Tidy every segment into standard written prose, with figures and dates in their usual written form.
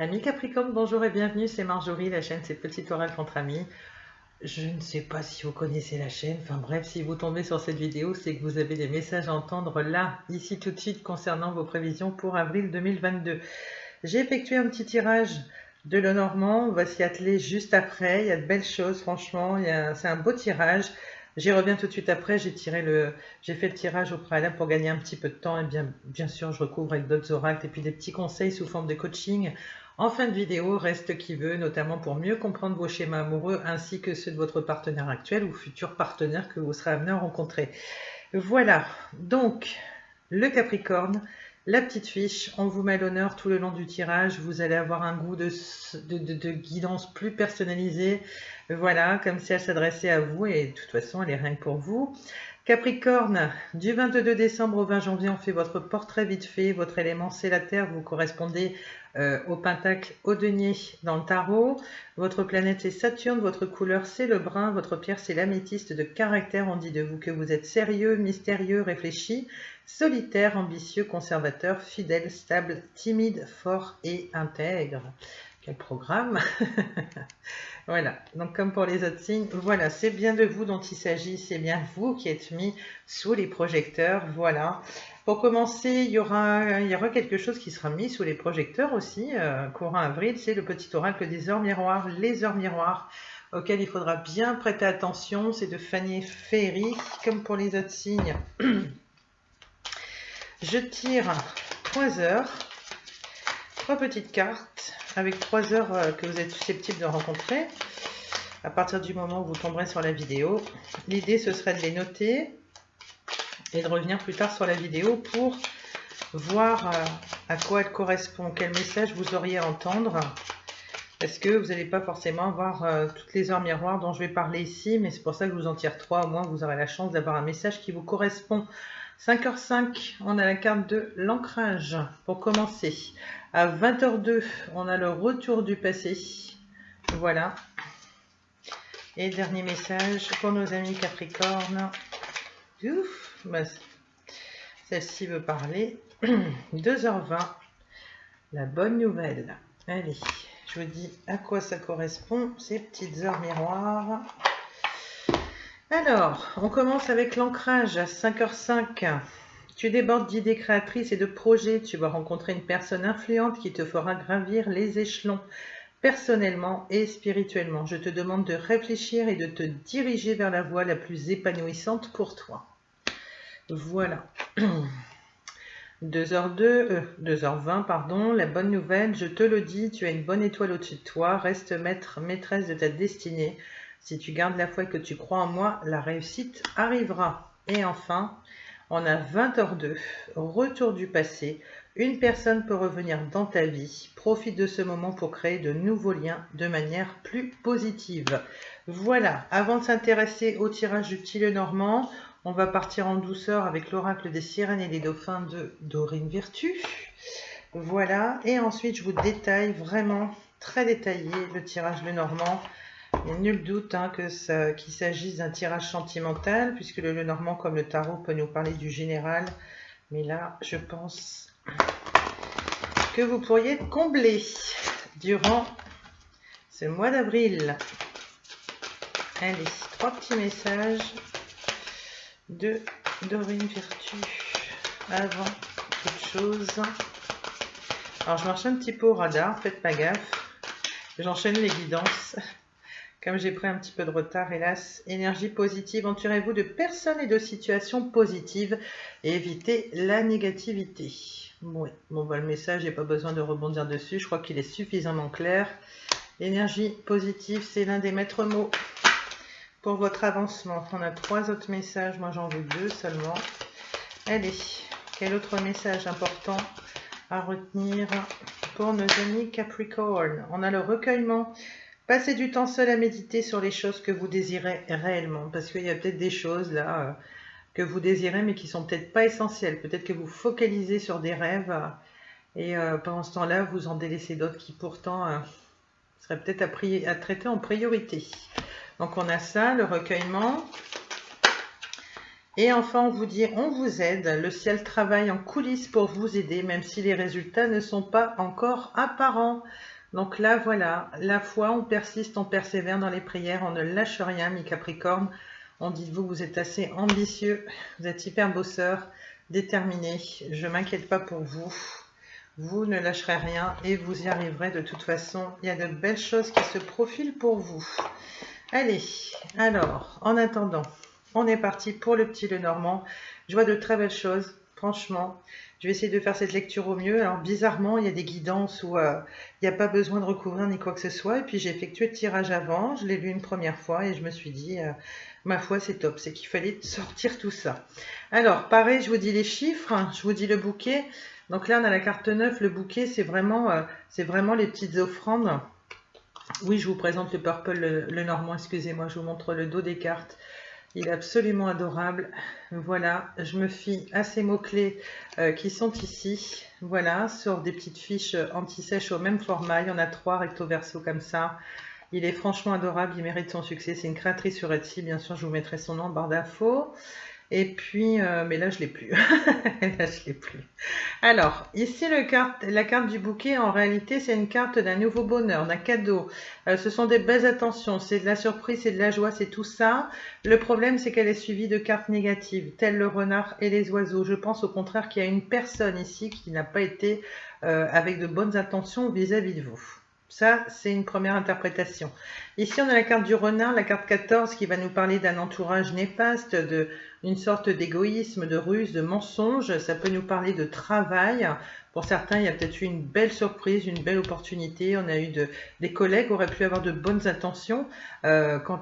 Amis Capricorne, bonjour et bienvenue, c'est Marjorie, la chaîne c'est Petit Oral contre Amis. Je ne sais pas si vous connaissez la chaîne, enfin bref, si vous tombez sur cette vidéo, c'est que vous avez des messages à entendre là, ici tout de suite, concernant vos prévisions pour avril 2022. J'ai effectué un petit tirage de Lenormand, on va s'y atteler juste après, il y a de belles choses, franchement, c'est un beau tirage. J'y reviens tout de suite après, j'ai fait le tirage au préalable pour gagner un petit peu de temps, et bien sûr je recouvre avec d'autres oracles et puis des petits conseils sous forme de coaching. En fin de vidéo, reste qui veut, notamment pour mieux comprendre vos schémas amoureux ainsi que ceux de votre partenaire actuel ou futur partenaire que vous serez amené à rencontrer. Voilà, donc le Capricorne, la petite fiche, on vous met à l'honneur tout le long du tirage, vous allez avoir un goût de guidance plus personnalisée, voilà, comme si elle s'adressait à vous et de toute façon elle est rien que pour vous. Capricorne, du 22 décembre au 20 janvier, on fait votre portrait vite fait, votre élément c'est la Terre, vous correspondez au pentacle, au denier dans le tarot. Votre planète c'est Saturne, votre couleur c'est le brun, votre pierre c'est l'améthyste de caractère. On dit de vous que vous êtes sérieux, mystérieux, réfléchi, solitaire, ambitieux, conservateur, fidèle, stable, timide, fort et intègre. Quel programme. Voilà, donc comme pour les autres signes, voilà, c'est bien de vous dont il s'agit, c'est bien vous qui êtes mis sous les projecteurs, voilà. Pour commencer, il y aura quelque chose qui sera mis sous les projecteurs aussi, courant avril, c'est le petit oracle des heures miroirs, les heures miroirs, auxquelles il faudra bien prêter attention, c'est de Fanny Féerique, comme pour les autres signes. Je tire 3 heures, 3 petites cartes, avec 3 heures que vous êtes susceptibles de rencontrer. À partir du moment où vous tomberez sur la vidéo, l'idée ce serait de les noter et de revenir plus tard sur la vidéo pour voir à quoi elle correspond, quel message vous auriez à entendre. Parce que vous n'allez pas forcément avoir toutes les heures miroirs dont je vais parler ici, mais c'est pour ça que je vous en tire 3, au moins vous aurez la chance d'avoir un message qui vous correspond. 5h05, on a la carte de l'ancrage pour commencer. À 20h02, on a le retour du passé. Voilà. Et dernier message pour nos amis Capricorne. Ouf, bah, celle-ci veut parler. 2h20, la bonne nouvelle. Allez, je vous dis à quoi ça correspond, ces petites heures miroirs. Alors, on commence avec l'ancrage à 5h05. Tu débordes d'idées créatrices et de projets. Tu vas rencontrer une personne influente qui te fera gravir les échelons personnellement et spirituellement. Je te demande de réfléchir et de te diriger vers la voie la plus épanouissante pour toi. Voilà. 2h20, pardon, la bonne nouvelle, je te le dis, tu as une bonne étoile au-dessus de toi, reste maître, maîtresse de ta destinée. Si tu gardes la foi et que tu crois en moi, la réussite arrivera. Et enfin, on a 20h02, retour du passé. Une personne peut revenir dans ta vie. Profite de ce moment pour créer de nouveaux liens de manière plus positive. Voilà, avant de s'intéresser au tirage du petit Lenormand, on va partir en douceur avec l'oracle des sirènes et des dauphins de Dorine Virtue. Voilà, et ensuite je vous détaille vraiment très détaillé le tirage Lenormand. Il n'y a nul doute qu'il s'agisse d'un tirage sentimental, puisque le Lenormand, comme le tarot, peut nous parler du général. Mais là, je pense que vous pourriez être comblé durant ce mois d'avril. Allez, 3 petits messages de Dorine Virtue avant toute chose. Alors, je marche un petit peu au radar, faites pas gaffe. J'enchaîne les guidances. Comme j'ai pris un petit peu de retard, hélas, énergie positive, entourez-vous de personnes et de situations positives et évitez la négativité. Oui, bon, bah, le message, j'ai pas besoin de rebondir dessus, je crois qu'il est suffisamment clair. L'énergie positive, c'est l'un des maîtres mots pour votre avancement. On a 3 autres messages, moi j'en veux 2 seulement. Allez, quel autre message important à retenir pour nos amis Capricorne? On a le recueillement. Passez du temps seul à méditer sur les choses que vous désirez réellement, parce qu'il y a peut-être des choses là que vous désirez mais qui sont peut-être pas essentielles. Peut-être que vous focalisez sur des rêves et pendant ce temps-là, vous en délaissez d'autres qui pourtant seraient peut-être à traiter en priorité. Donc on a ça, le recueillement. Et enfin, on vous dit, on vous aide. Le ciel travaille en coulisses pour vous aider, même si les résultats ne sont pas encore apparents. Donc là, voilà, la foi, on persiste, on persévère dans les prières, on ne lâche rien, mi Capricorne. On dit de vous que vous êtes assez ambitieux, vous êtes hyper bosseur, déterminé. Je ne m'inquiète pas pour vous. Vous ne lâcherez rien et vous y arriverez de toute façon. Il y a de belles choses qui se profilent pour vous. Allez, alors, en attendant, on est parti pour le petit Lenormand. Je vois de très belles choses, franchement. Je vais essayer de faire cette lecture au mieux. Alors, bizarrement, il y a des guidances où il n'y a pas besoin de recouvrir ni quoi que ce soit. Et puis, j'ai effectué le tirage avant. Je l'ai lu une première fois et je me suis dit, ma foi, c'est top. C'est qu'il fallait sortir tout ça. Alors, pareil, je vous dis les chiffres. Je vous dis le bouquet. Donc là, on a la carte 9. Le bouquet, c'est vraiment les petites offrandes. Oui, je vous présente le Purple, le Normand. Excusez-moi, je vous montre le dos des cartes. Il est absolument adorable. Voilà, je me fie à ces mots-clés qui sont ici. Voilà, sur des petites fiches anti-sèches au même format. Il y en a 3 recto verso comme ça. Il est franchement adorable, il mérite son succès. C'est une créatrice sur Etsy, bien sûr, je vous mettrai son nom en barre d'infos. Et puis, mais là, je ne l'ai plus. Là, je l'ai plus. Alors, ici, la carte du bouquet, en réalité, c'est une carte d'un nouveau bonheur, d'un cadeau. Ce sont des belles attentions, c'est de la surprise, c'est de la joie, c'est tout ça. Le problème, c'est qu'elle est suivie de cartes négatives, telles le renard et les oiseaux. Je pense au contraire qu'il y a une personne ici qui n'a pas été avec de bonnes intentions vis-à-vis de vous. Ça, c'est une première interprétation. Ici, on a la carte du renard, la carte 14, qui va nous parler d'un entourage néfaste, d'une sorte d'égoïsme, de ruse, de mensonge. Ça peut nous parler de travail. Pour certains, il y a peut-être eu une belle surprise, une belle opportunité. On a eu des collègues qui auraient pu avoir de bonnes intentions quant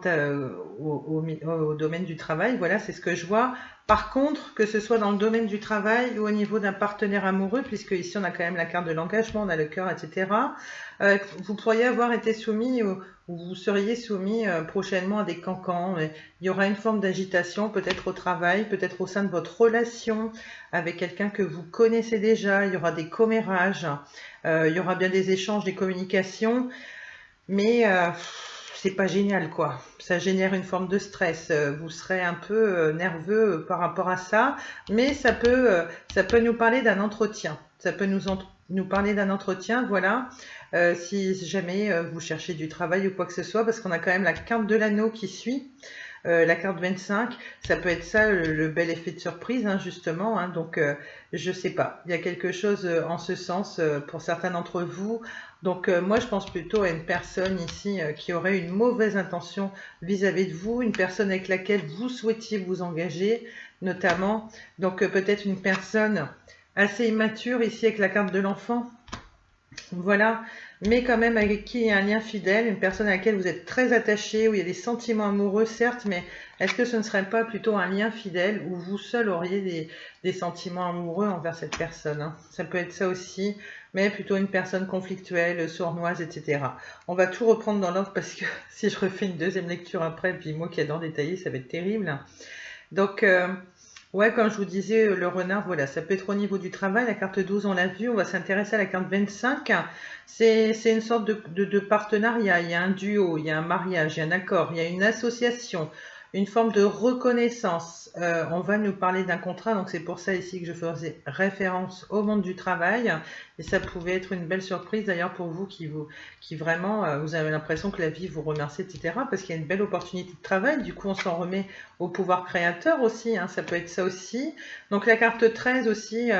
au domaine du travail. Voilà, c'est ce que je vois. Par contre, que ce soit dans le domaine du travail ou au niveau d'un partenaire amoureux, puisque ici on a quand même la carte de l'engagement, on a le cœur, etc., vous pourriez avoir été soumis ou vous seriez soumis prochainement à des cancans. Il y aura une forme d'agitation, peut-être au travail, peut-être au sein de votre relation avec quelqu'un que vous connaissez déjà. Il y aura des commérages, il y aura bien des échanges, des communications, mais c'est pas génial, quoi. Ça génère une forme de stress. Vous serez un peu nerveux par rapport à ça, mais ça peut nous parler d'un entretien. Ça peut nous parler d'un entretien, voilà. Si jamais vous cherchez du travail ou quoi que ce soit, parce qu'on a quand même la carte de l'anneau qui suit. La carte 25, ça peut être ça le bel effet de surprise, hein, justement. Hein, donc, je sais pas. Il y a quelque chose en ce sens pour certains d'entre vous. Donc, moi, je pense plutôt à une personne ici qui aurait une mauvaise intention vis-à-vis de vous, une personne avec laquelle vous souhaitiez vous engager, notamment. Donc, peut-être une personne assez immature ici avec la carte de l'enfant. Voilà, mais quand même avec qui il y a un lien fidèle, une personne à laquelle vous êtes très attaché, où il y a des sentiments amoureux, certes, mais est-ce que ce ne serait pas plutôt un lien fidèle où vous seul auriez des sentiments amoureux envers cette personne, hein? Ça peut être ça aussi, mais plutôt une personne conflictuelle, sournoise, etc. On va tout reprendre dans l'ordre parce que si je refais une deuxième lecture après, puis moi qui adore détailler, ça va être terrible. Donc, ouais, comme je vous disais, le renard, voilà, ça peut être au niveau du travail. La carte 12, on l'a vu. On va s'intéresser à la carte 25. C'est une sorte de partenariat. Il y a un duo, il y a un mariage, il y a un accord, il y a une association, une forme de reconnaissance. On va nous parler d'un contrat, donc c'est pour ça ici que je faisais référence au monde du travail. Et ça pouvait être une belle surprise d'ailleurs pour vous qui vraiment, vous avez l'impression que la vie vous remercie, etc. Parce qu'il y a une belle opportunité de travail. Du coup, on s'en remet au pouvoir créateur aussi, hein, ça peut être ça aussi. Donc la carte 13 aussi,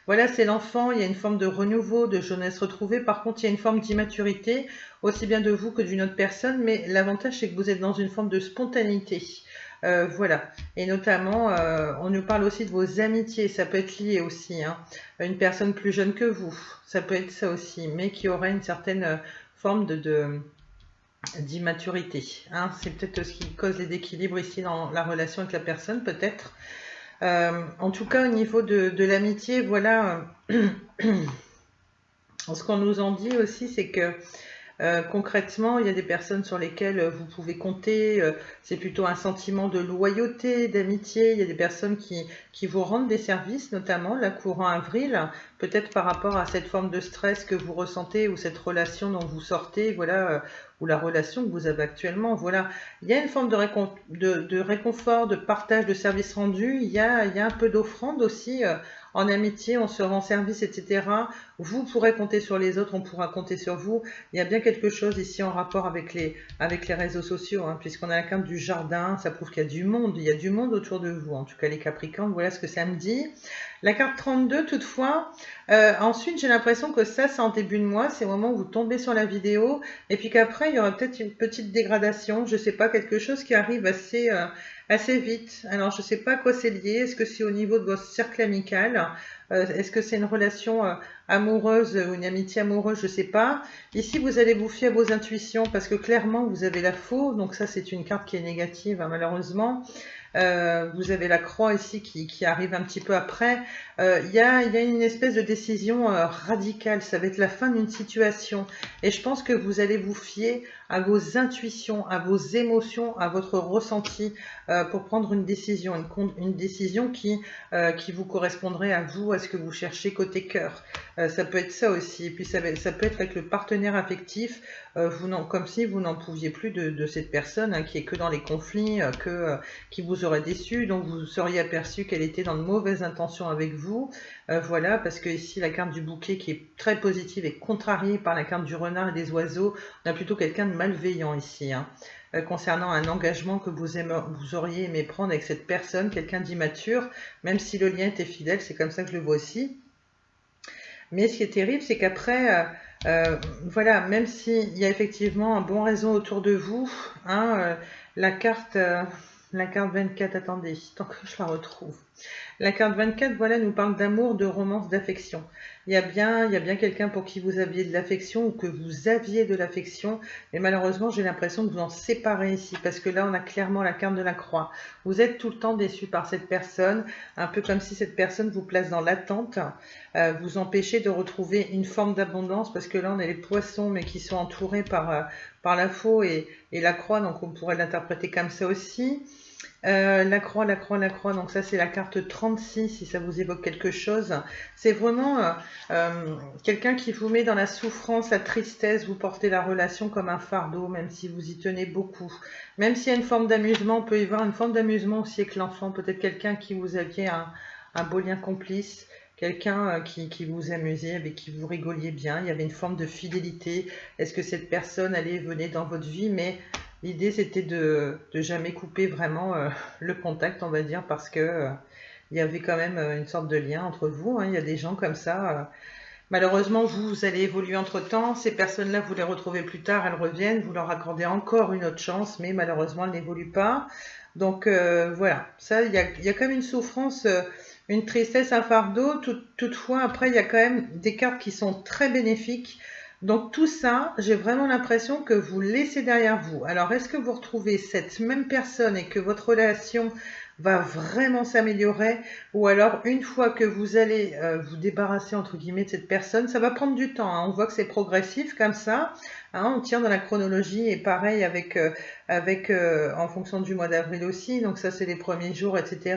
voilà, c'est l'enfant, il y a une forme de renouveau, de jeunesse retrouvée. Par contre, il y a une forme d'immaturité, aussi bien de vous que d'une autre personne, mais l'avantage c'est que vous êtes dans une forme de spontanéité. Voilà, et notamment, on nous parle aussi de vos amitiés, ça peut être lié aussi, hein. Une personne plus jeune que vous, ça peut être ça aussi, mais qui aurait une certaine forme d'immaturité, hein. C'est peut-être ce qui cause les déséquilibres ici dans la relation avec la personne, peut-être. En tout cas, au niveau de l'amitié, voilà, ce qu'on nous en dit aussi, c'est que concrètement, il y a des personnes sur lesquelles vous pouvez compter, c'est plutôt un sentiment de loyauté, d'amitié. Il y a des personnes qui vous rendent des services, notamment là, courant avril, peut-être par rapport à cette forme de stress que vous ressentez ou cette relation dont vous sortez, voilà, ou la relation que vous avez actuellement. Voilà, il y a une forme de réconfort, de partage, de service rendu. Il y a un peu d'offrande aussi. En amitié, on se rend service, etc. Vous pourrez compter sur les autres, on pourra compter sur vous. Il y a bien quelque chose ici en rapport avec les réseaux sociaux, hein, puisqu'on a la carte du jardin, ça prouve qu'il y a du monde, il y a du monde autour de vous, en tout cas les Capricornes, voilà ce que ça me dit. La carte 32, toutefois, ensuite j'ai l'impression que ça c'est en début de mois, c'est au moment où vous tombez sur la vidéo, et puis qu'après il y aura peut-être une petite dégradation, je sais pas, quelque chose qui arrive assez vite. Alors je sais pas à quoi c'est lié, est-ce que c'est au niveau de votre cercle amical, est-ce que c'est une relation amoureuse ou une amitié amoureuse, je sais pas. Ici vous allez vous fier à vos intuitions parce que clairement vous avez la faux, donc ça c'est une carte qui est négative, hein, malheureusement. Vous avez la croix ici qui arrive un petit peu après. Il y a une espèce de décision radicale, ça va être la fin d'une situation. Et je pense que vous allez vous fier à vos intuitions, à vos émotions, à votre ressenti pour prendre une décision, une décision qui vous correspondrait à vous, à ce que vous cherchez côté cœur. Ça peut être ça aussi. Et puis ça peut être avec le partenaire affectif, comme si vous n'en pouviez plus de cette personne hein, qui est que dans les conflits, qui vous aurait déçu, donc vous seriez aperçu qu'elle était dans de mauvaises intentions avec vous. Voilà, parce que ici la carte du bouquet qui est très positive est contrariée par la carte du renard et des oiseaux. On a plutôt quelqu'un de malveillant ici, hein, concernant un engagement que vous auriez aimé prendre avec cette personne, quelqu'un d'immature, même si le lien était fidèle, c'est comme ça que je le vois aussi. Mais ce qui est terrible, c'est qu'après, voilà, même s'il y a effectivement un bon réseau autour de vous, hein, la carte 24, attendez, tant que je la retrouve. La carte 24, voilà, nous parle d'amour, de romance, d'affection. Il y a bien quelqu'un pour qui vous aviez de l'affection ou que vous aviez de l'affection. Et malheureusement, j'ai l'impression de vous en séparer ici parce que là, on a clairement la carte de la croix. Vous êtes tout le temps déçu par cette personne, un peu comme si cette personne vous place dans l'attente, vous empêchez de retrouver une forme d'abondance parce que là, on a les poissons, mais qui sont entourés par la faux et la croix, donc on pourrait l'interpréter comme ça aussi. La croix, donc ça c'est la carte 36 si ça vous évoque quelque chose. C'est vraiment quelqu'un qui vous met dans la souffrance, la tristesse, vous portez la relation comme un fardeau, même si vous y tenez beaucoup. Même s'il y a une forme d'amusement, on peut y voir une forme d'amusement aussi avec l'enfant, peut-être quelqu'un qui vous aviez un beau lien complice, quelqu'un qui vous amusait, avec qui vous rigoliez bien, il y avait une forme de fidélité. Est-ce que cette personne allait et venait dans votre vie, mais l'idée, c'était de jamais couper vraiment le contact, on va dire, parce que il y avait quand même une sorte de lien entre vous, hein. Il y a des gens comme ça. Malheureusement, vous allez évoluer entre-temps. Ces personnes-là, vous les retrouvez plus tard, elles reviennent, vous leur accordez encore une autre chance, mais malheureusement, elles n'évoluent pas. Donc voilà, ça, il y a quand même une souffrance, une tristesse, un fardeau. Toutefois, après, il y a quand même des cartes qui sont très bénéfiques. Donc tout ça, j'ai vraiment l'impression que vous laissez derrière vous. Alors, est-ce que vous retrouvez cette même personne et que votre relation va vraiment s'améliorer, ou alors une fois que vous allez vous débarrasser entre guillemets de cette personne, ça va prendre du temps, hein. On voit que c'est progressif comme ça, hein, on tire dans la chronologie et pareil en fonction du mois d'avril aussi, donc ça c'est les premiers jours, etc.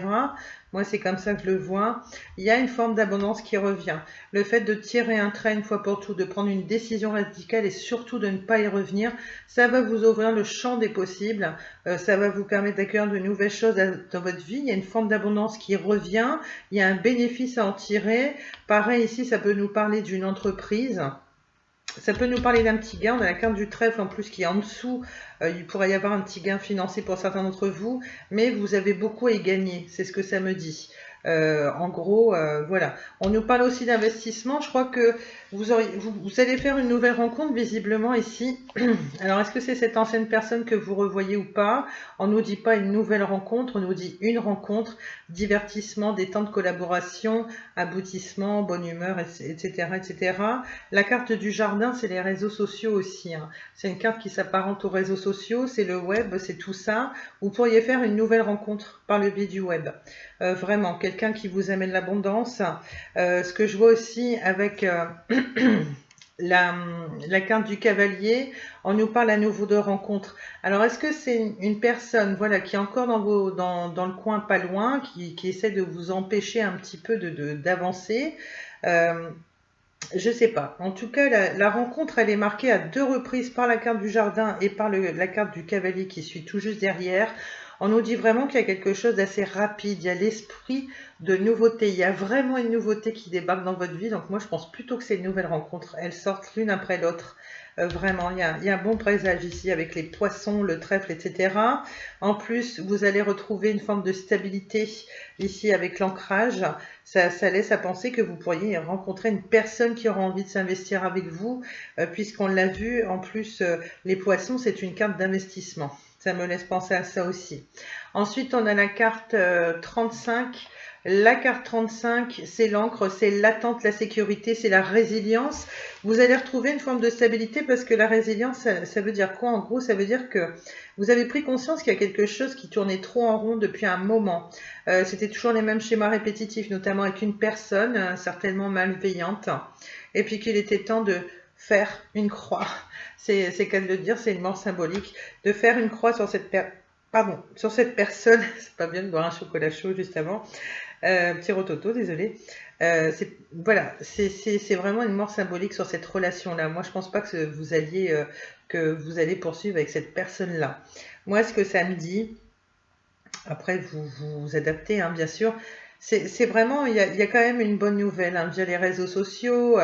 Moi c'est comme ça que je le vois. Il y a une forme d'abondance qui revient. Le fait de tirer un trait une fois pour toutes, de prendre une décision radicale et surtout de ne pas y revenir, ça va vous ouvrir le champ des possibles, ça va vous permettre d'accueillir de nouvelles choses dans votre vie. Il y a une forme d'abondance qui revient, il y a un bénéfice à en tirer. Pareil ici, ça peut nous parler d'une entreprise. Ça peut nous parler d'un petit gain. On a la carte du trèfle en plus qui est en dessous. Il pourrait y avoir un petit gain financier pour certains d'entre vous, mais vous avez beaucoup à y gagner. C'est ce que ça me dit. En gros, voilà. On nous parle aussi d'investissement. Je crois que vous allez faire une nouvelle rencontre visiblement ici. Alors, est-ce que c'est cette ancienne personne que vous revoyez ou pas? On ne nous dit pas une nouvelle rencontre, on nous dit une rencontre, divertissement, détente, collaboration, aboutissement, bonne humeur, etc., etc. La carte du jardin, c'est les réseaux sociaux aussi, hein. C'est une carte qui s'apparente aux réseaux sociaux, c'est le web, c'est tout ça. Vous pourriez faire une nouvelle rencontre par le biais du web. Vraiment, quelqu'un qui vous amène l'abondance. Ce que je vois aussi avec la carte du cavalier, on nous parle à nouveau de rencontre. Alors, est-ce que c'est une personne, voilà, qui est encore dans le coin pas loin, qui essaie de vous empêcher un petit peu d'avancer Je sais pas. En tout cas, la rencontre, elle est marquée à 2 reprises par la carte du jardin et par la carte du cavalier qui suit tout juste derrière. On nous dit vraiment qu'il y a quelque chose d'assez rapide. Il y a l'esprit de nouveauté. Il y a vraiment une nouveauté qui débarque dans votre vie. Donc moi, je pense plutôt que c'est une nouvelle rencontre. Elles sortent l'une après l'autre. Vraiment, il y a un bon présage ici avec les poissons, le trèfle, etc. En plus, vous allez retrouver une forme de stabilité ici avec l'ancrage. Ça laisse à penser que vous pourriez rencontrer une personne qui aura envie de s'investir avec vous, puisqu'on l'a vu, en plus, les poissons, c'est une carte d'investissement. Ça me laisse penser à ça aussi. Ensuite, on a la carte 35. La carte 35, c'est l'encre, c'est l'attente, la sécurité, c'est la résilience. Vous allez retrouver une forme de stabilité parce que la résilience, ça veut dire quoi? En gros, ça veut dire que vous avez pris conscience qu'il y a quelque chose qui tournait trop en rond depuis un moment. C'était toujours les mêmes schémas répétitifs, notamment avec une personne certainement malveillante, et puis qu'il était temps de faire une croix. C'est qu'à le dire, c'est une mort symbolique, de faire une croix sur cette sur cette personne. C'est pas bien de boire un chocolat chaud juste avant. Petit rototo, désolé. Voilà, c'est vraiment une mort symbolique sur cette relation-là. Moi, je pense pas que vous allez poursuivre avec cette personne-là. Moi, ce que ça me dit, après vous adaptez, hein, bien sûr, c'est vraiment, il y a quand même une bonne nouvelle, hein, via les réseaux sociaux,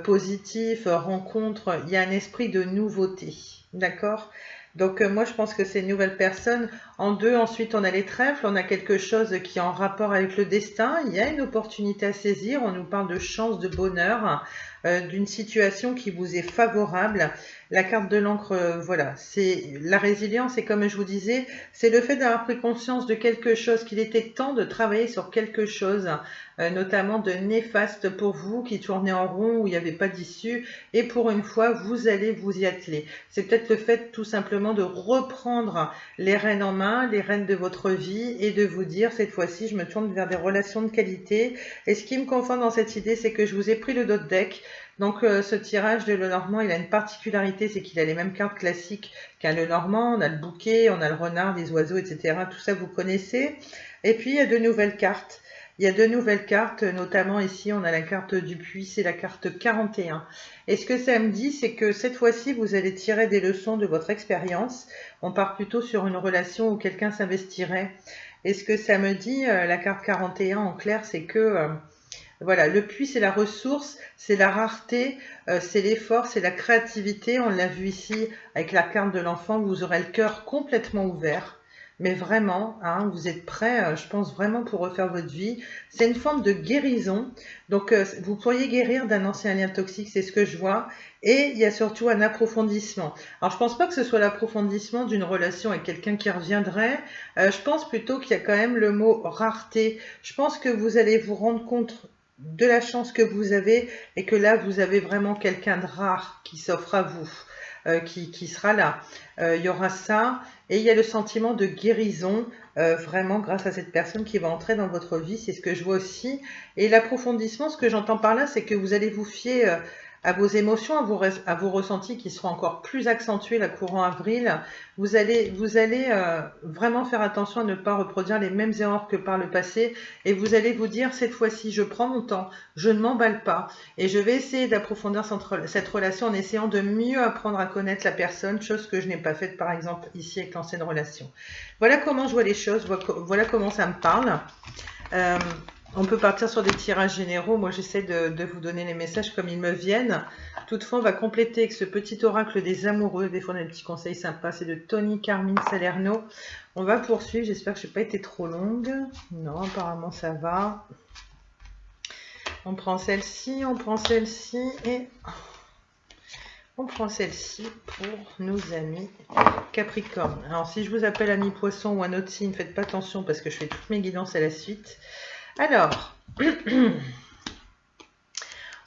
positifs, rencontres, il y a un esprit de nouveauté, d'accord? Donc moi je pense que c'est une nouvelle personne. En deux, ensuite on a les trèfles, on a quelque chose qui est en rapport avec le destin, il y a une opportunité à saisir, on nous parle de chance, de bonheur, d'une situation qui vous est favorable. La carte de l'encre, voilà, c'est la résilience et comme je vous disais, c'est le fait d'avoir pris conscience de quelque chose, qu'il était temps de travailler sur quelque chose, notamment de néfaste pour vous, qui tournait en rond, où il n'y avait pas d'issue, et pour une fois, vous allez vous y atteler. C'est peut-être le fait tout simplement de reprendre les rênes en main, les rênes de votre vie, et de vous dire, cette fois-ci, je me tourne vers des relations de qualité. Et ce qui me conforte dans cette idée, c'est que je vous ai pris le dos de deck. Donc ce tirage de Lenormand, il a une particularité, c'est qu'il a les mêmes cartes classiques qu'un Lenormand. On a le bouquet, on a le renard, les oiseaux, etc. Tout ça, vous connaissez. Et puis, il y a de nouvelles cartes. Il y a de nouvelles cartes, notamment ici, on a la carte du puits, c'est la carte 41. Et ce que ça me dit, c'est que cette fois-ci, vous allez tirer des leçons de votre expérience. On part plutôt sur une relation où quelqu'un s'investirait. Et ce que ça me dit, la carte 41, en clair, c'est que... voilà, le puits, c'est la ressource, c'est la rareté, c'est l'effort, c'est la créativité. On l'a vu ici avec la carte de l'enfant, vous aurez le cœur complètement ouvert. Mais vraiment, hein, vous êtes prêts, je pense vraiment pour refaire votre vie. C'est une forme de guérison. Donc, vous pourriez guérir d'un ancien lien toxique, c'est ce que je vois. Et il y a surtout un approfondissement. Alors, je pense pas que ce soit l'approfondissement d'une relation avec quelqu'un qui reviendrait. Je pense plutôt qu'il y a quand même le mot rareté. Je pense que vous allez vous rendre compte de la chance que vous avez et que là, vous avez vraiment quelqu'un de rare qui s'offre à vous, qui sera là. Il y aura ça et il y a le sentiment de guérison vraiment grâce à cette personne qui va entrer dans votre vie. C'est ce que je vois aussi. Et l'approfondissement, ce que j'entends par là, c'est que vous allez vous fier à vos émotions, à vos ressentis qui seront encore plus accentués la courant avril. Vous allez vraiment faire attention à ne pas reproduire les mêmes erreurs que par le passé et vous allez vous dire cette fois-ci je prends mon temps, je ne m'emballe pas et je vais essayer d'approfondir cette relation en essayant de mieux apprendre à connaître la personne, chose que je n'ai pas faite par exemple ici avec l'ancienne relation. Voilà comment je vois les choses, voilà comment ça me parle. On peut partir sur des tirages généraux. Moi, j'essaie de vous donner les messages comme ils me viennent. Toutefois, on va compléter avec ce petit oracle des amoureux. Des fois, on a des petits conseils sympas. C'est de Tony Carmine Salerno. On va poursuivre. J'espère que je n'ai pas été trop longue. Non, apparemment, ça va. On prend celle-ci, on prend celle-ci et on prend celle-ci pour nos amis Capricorne. Alors, si je vous appelle ami Poisson ou un autre signe, faites pas attention parce que je fais toutes mes guidances à la suite. Alors,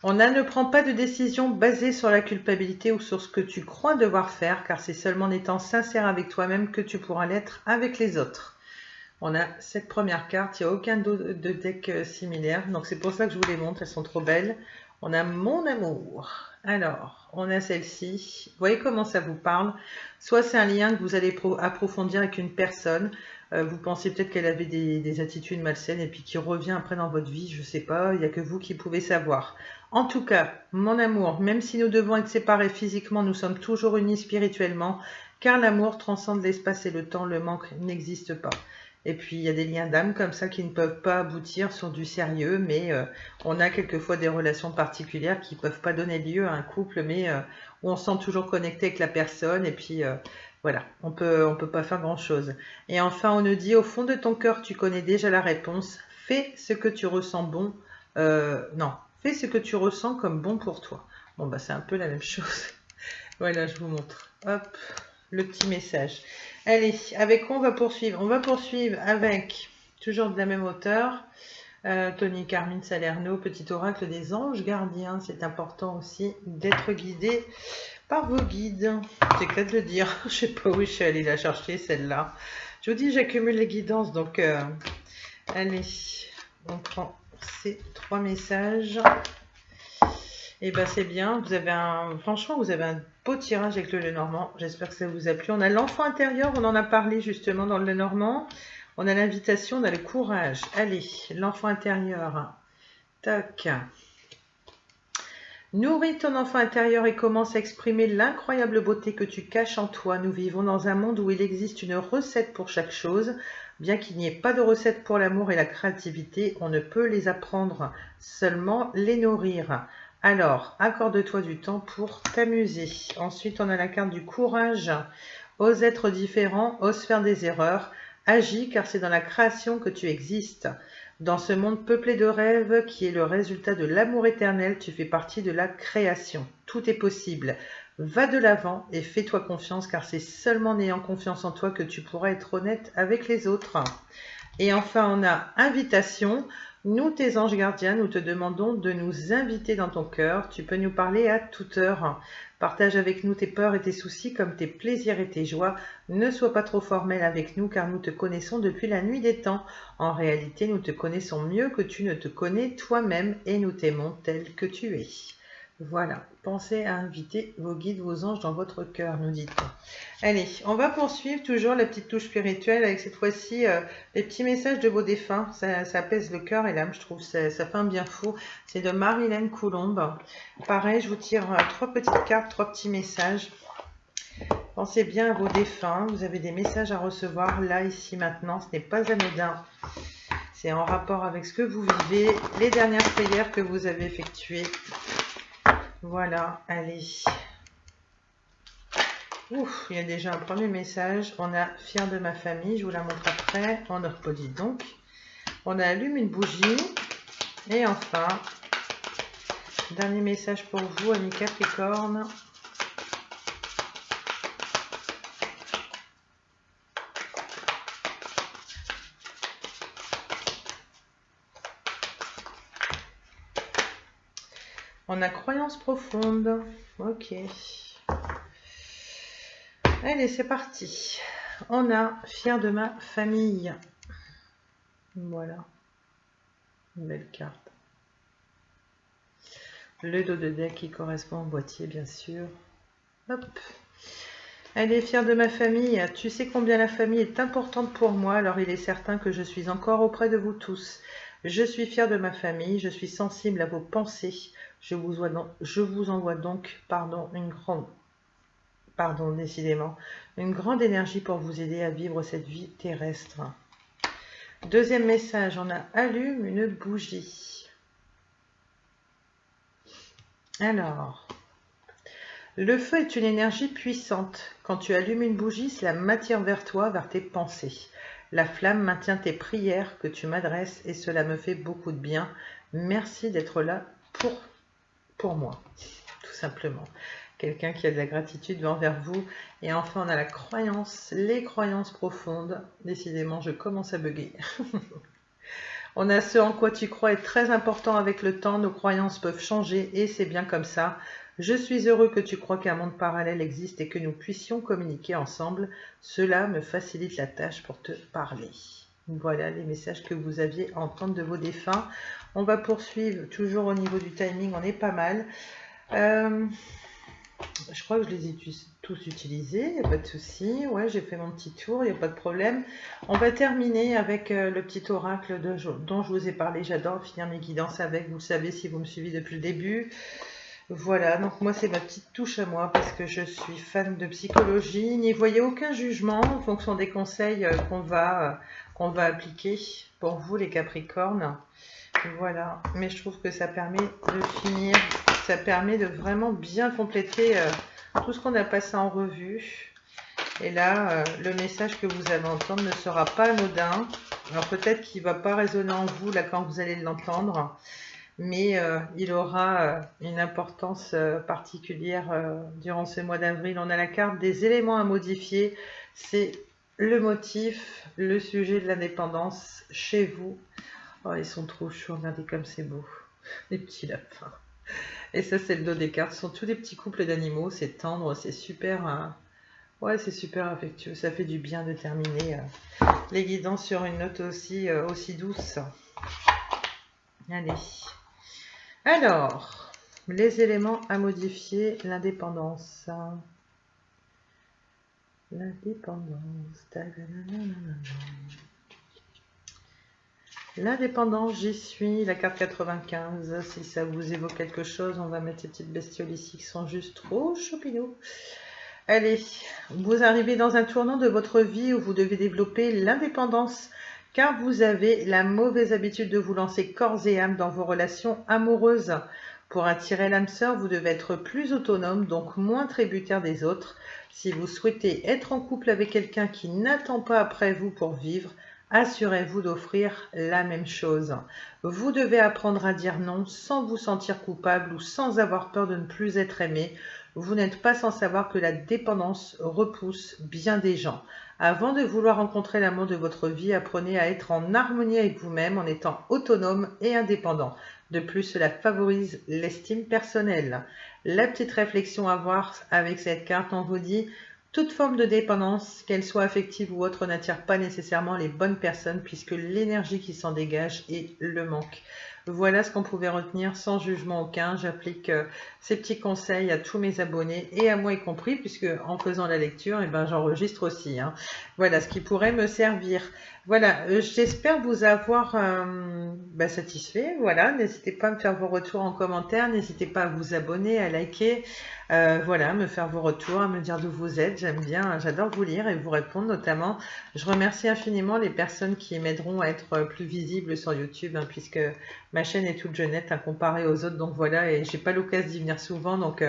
on ne prend pas de décision basée sur la culpabilité ou sur ce que tu crois devoir faire, car c'est seulement en étant sincère avec toi-même que tu pourras l'être avec les autres. On a cette première carte, il n'y a aucun de deck similaire, donc c'est pour ça que je vous les montre, elles sont trop belles. On a mon amour. Alors, on a celle-ci. Vous voyez comment ça vous parle? Soit c'est un lien que vous allez approfondir avec une personne. Vous pensez peut-être qu'elle avait des attitudes malsaines et puis qui revient après dans votre vie. Je ne sais pas, il n'y a que vous qui pouvez savoir. En tout cas, mon amour, même si nous devons être séparés physiquement, nous sommes toujours unis spirituellement, car l'amour transcende l'espace et le temps, le manque n'existe pas. Et puis, il y a des liens d'âme comme ça qui ne peuvent pas aboutir sur du sérieux, mais on a quelquefois des relations particulières qui ne peuvent pas donner lieu à un couple, mais où on se sent toujours connecté avec la personne, et puis voilà, on peut pas faire grand-chose. Et enfin, on nous dit, au fond de ton cœur, tu connais déjà la réponse, fais ce que tu ressens bon, non, fais ce que tu ressens comme bon pour toi. Bon, bah c'est un peu la même chose. Voilà, je vous montre. Hop, le petit message. Allez, avec quoi on va poursuivre? On va poursuivre avec, toujours de la même auteure, Tony Carmine Salerno, Petit oracle des anges gardiens. C'est important aussi d'être guidé par vos guides. C'est qu'à de le dire. Je sais pas où je suis allée la chercher, celle-là. Je vous dis, j'accumule les guidances, donc allez, on prend ces 3 messages. Et ben c'est bien, franchement vous avez un beau tirage avec le Lenormand, j'espère que ça vous a plu. On a l'enfant intérieur, on en a parlé justement dans le Lenormand. On a l'invitation, on a le courage. Allez, l'enfant intérieur. Tac. Nourris ton enfant intérieur et commence à exprimer l'incroyable beauté que tu caches en toi. Nous vivons dans un monde où il existe une recette pour chaque chose. Bien qu'il n'y ait pas de recette pour l'amour et la créativité, on ne peut les apprendre, seulement les nourrir. Alors, accorde-toi du temps pour t'amuser. Ensuite, on a la carte du courage. Ose être différent, ose faire des erreurs. Agis car c'est dans la création que tu existes. Dans ce monde peuplé de rêves qui est le résultat de l'amour éternel, tu fais partie de la création. Tout est possible. Va de l'avant et fais-toi confiance car c'est seulement en ayant confiance en toi que tu pourras être honnête avec les autres. Et enfin, on a invitation. Nous, tes anges gardiens, nous te demandons de nous inviter dans ton cœur. Tu peux nous parler à toute heure. Partage avec nous tes peurs et tes soucis comme tes plaisirs et tes joies. Ne sois pas trop formel avec nous car nous te connaissons depuis la nuit des temps. En réalité, nous te connaissons mieux que tu ne te connais toi-même et nous t'aimons tel que tu es. Voilà, pensez à inviter vos guides, vos anges dans votre cœur, nous dit-on. Allez, on va poursuivre toujours la petite touche spirituelle avec cette fois-ci les petits messages de vos défunts. Ça apaise le cœur et l'âme, je trouve, ça fait un bien fou. C'est de Marilène Coulombe. Pareil, je vous tire 3 petites cartes, 3 petits messages. Pensez bien à vos défunts, vous avez des messages à recevoir là, ici, maintenant, ce n'est pas anodin. C'est en rapport avec ce que vous vivez, les dernières prières que vous avez effectuées. Voilà, allez. Ouf, il y a déjà un premier message. On a fier de ma famille, je vous la montre après. On redit donc. On a allume une bougie. Et enfin, dernier message pour vous, amis Capricorne. On a croyance profonde. Ok. Allez, c'est parti. On a fier de ma famille. Voilà. Une belle carte. Le dos de deck qui correspond au boîtier, bien sûr. Hop. Elle est fière de ma famille. Tu sais combien la famille est importante pour moi, alors il est certain que je suis encore auprès de vous tous. Je suis fière de ma famille, je suis sensible à vos pensées. Je vous envoie donc, décidément, une grande énergie pour vous aider à vivre cette vie terrestre. Deuxième message, on a allume une bougie. Alors, le feu est une énergie puissante. Quand tu allumes une bougie, cela m'attire vers toi, vers tes pensées. La flamme maintient tes prières que tu m'adresses et cela me fait beaucoup de bien. Merci d'être là pour moi, tout simplement. Quelqu'un qui a de la gratitude envers vous. Et enfin, on a la croyance, les croyances profondes. Décidément, je commence à bugger. On a ce en quoi tu crois est très important avec le temps. Nos croyances peuvent changer et c'est bien comme ça. Je suis heureux que tu crois qu'un monde parallèle existe et que nous puissions communiquer ensemble. Cela me facilite la tâche pour te parler. Voilà les messages que vous aviez à entendre de vos défunts. On va poursuivre toujours au niveau du timing, on est pas mal. Je crois que je les ai tous utilisés, il n'y a pas de souci. Ouais, j'ai fait mon petit tour, il n'y a pas de problème. On va terminer avec le petit oracle dont je vous ai parlé. J'adore finir mes guidances avec, vous le savez si vous me suivez depuis le début. Voilà, donc moi c'est ma petite touche à moi parce que je suis fan de psychologie. N'y voyez aucun jugement en fonction des conseils qu'on va appliquer pour vous les Capricornes. Voilà, mais je trouve que ça permet de finir, ça permet de vraiment bien compléter tout ce qu'on a passé en revue. Et là, le message que vous allez entendre ne sera pas anodin. Alors peut-être qu'il ne va pas résonner en vous là quand vous allez l'entendre, mais il aura une importance particulière durant ce mois d'avril. On a la carte des éléments à modifier. C'est le motif, le sujet de l'indépendance chez vous. Oh, ils sont trop chauds, regardez comme c'est beau. Les petits lapins. Et ça, c'est le dos des cartes. Ce sont tous des petits couples d'animaux. C'est tendre, c'est super. Ouais, c'est super affectueux. Ça fait du bien de terminer les guidances sur une note aussi douce. Allez. Alors, les éléments à modifier, l'indépendance. L'indépendance. L'indépendance, j'y suis, la carte 95. Si ça vous évoque quelque chose, on va mettre ces petites bestioles ici qui sont juste trop choupinous. Allez, vous arrivez dans un tournant de votre vie où vous devez développer l'indépendance, car vous avez la mauvaise habitude de vous lancer corps et âme dans vos relations amoureuses. Pour attirer l'âme sœur, vous devez être plus autonome, donc moins tributaire des autres. Si vous souhaitez être en couple avec quelqu'un qui n'attend pas après vous pour vivre, assurez-vous d'offrir la même chose. Vous devez apprendre à dire non sans vous sentir coupable ou sans avoir peur de ne plus être aimé. Vous n'êtes pas sans savoir que la dépendance repousse bien des gens. Avant de vouloir rencontrer l'amour de votre vie, apprenez à être en harmonie avec vous-même en étant autonome et indépendant. De plus, cela favorise l'estime personnelle. La petite réflexion à voir avec cette carte, on vous dit: toute forme de dépendance, qu'elle soit affective ou autre, n'attire pas nécessairement les bonnes personnes puisque l'énergie qui s'en dégage est le manque. Voilà ce qu'on pouvait retenir sans jugement aucun. J'applique ces petits conseils à tous mes abonnés et à moi y compris, puisque en faisant la lecture, eh ben, j'enregistre aussi. Voilà ce qui pourrait me servir. Voilà, j'espère vous avoir satisfait. Voilà, n'hésitez pas à me faire vos retours en commentaire, n'hésitez pas à vous abonner, à liker. Voilà, me faire vos retours, à me dire d'où vous êtes. J'aime bien, j'adore vous lire et vous répondre notamment. Je remercie infiniment les personnes qui m'aideront à être plus visibles sur YouTube, puisque ma chaîne est toute jeunette comparée aux autres. Donc voilà, et j'ai pas l'occasion d'y venir souvent. Donc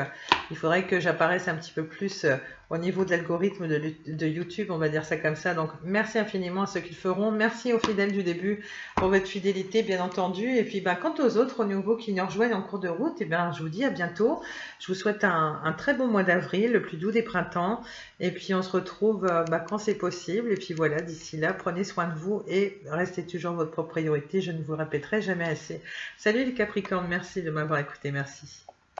il faudrait que j'apparaisse un petit peu plus au niveau de l'algorithme de YouTube, on va dire ça comme ça. Donc merci infiniment à ceux qui le feront. Merci aux fidèles du début pour votre fidélité, bien entendu. Et puis quant aux autres, aux nouveaux qui nous rejoignent en cours de route, je vous dis à bientôt. Je vous souhaite un très bon mois d'avril, le plus doux des printemps. Et puis on se retrouve quand c'est possible. Et puis voilà, d'ici là, prenez soin de vous et restez toujours votre propre priorité. Je ne vous répéterai jamais assez. Salut les Capricornes, merci de m'avoir écouté, merci.